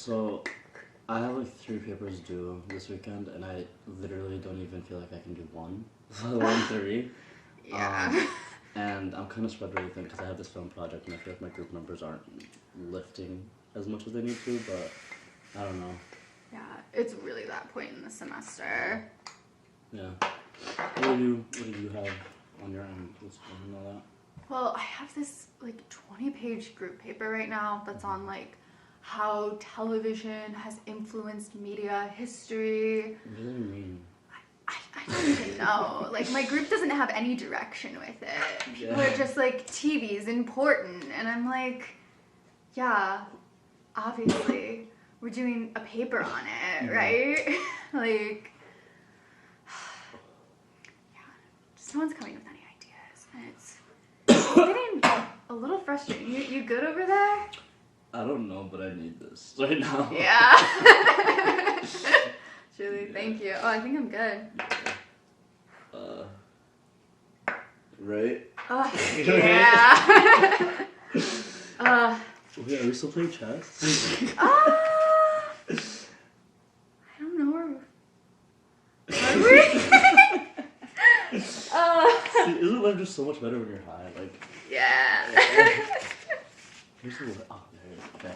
So, I have like 3 papers due this weekend, and I literally don't even feel like I can do one, let alone 3. Yeah. And I'm kind of spread really thin because I have this film project, and I feel like my group members aren't lifting as much as they need to, but I don't know. Yeah, it's really that point in the semester. Yeah. What do you have on your end? What's going on all that? Well, I have this like 20-page group paper right now that's on like how television has influenced media history. What does it mean? I don't even know. Like, my group doesn't have any direction with it. People are just like, TV is important. And I'm like, yeah, obviously, we're doing a paper on it, right? Like, yeah, just no one's coming with any ideas. And it's getting a little frustrating. You good over there? I don't know, but I need this right now. Yeah. Julie, thank you. Oh, I think I'm good. Right? Yeah. Wait, are we still playing chess? I don't know. Are we? Isn't life just so much better when you're high? Like. Yeah. Here's the oh, there you go. Okay.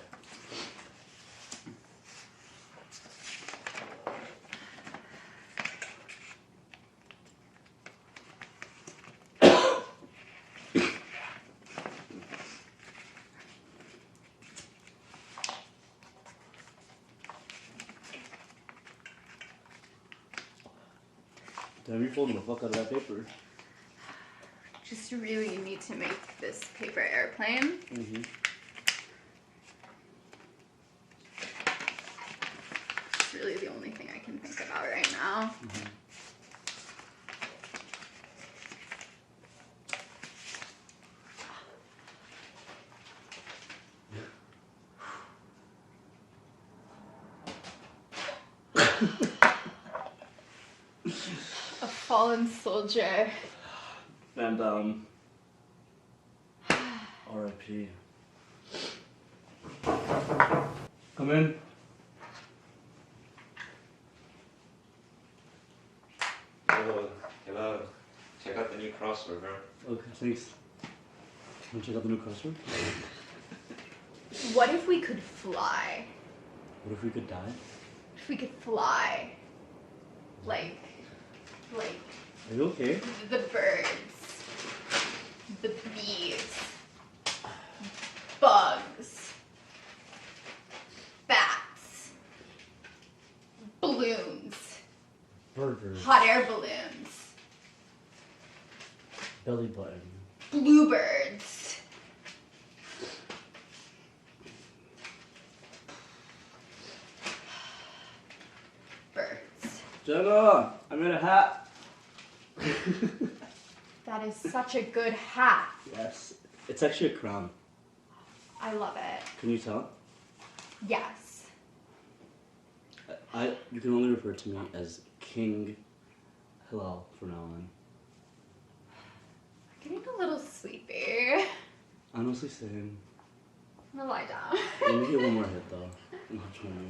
Damn, you're folding the fuck out of that paper. Just really need to make this paper airplane. Mm-hmm. It's really the only thing I can think about right now. Mm-hmm. A fallen soldier. And R.I.P. Come in. Hello. Check out the new crossword, bro. Okay, thanks. Wanna check out the new crossword? What if we could fly? What if we could die? If we could fly. Like Are you okay? the birds, the bees, bugs, bats, balloons, Burgers. hot air balloons, Belly button. bluebirds. Birds. Jenna, I made a hat. That is such a good hat. Yes. It's actually a crown. I love it. Can you tell? Yes. You can only refer to me as King Hillel from now on. I'm getting a little sleepy. Honestly, same. I'm gonna lie down. Let me get one more hit though. I'm not trying to.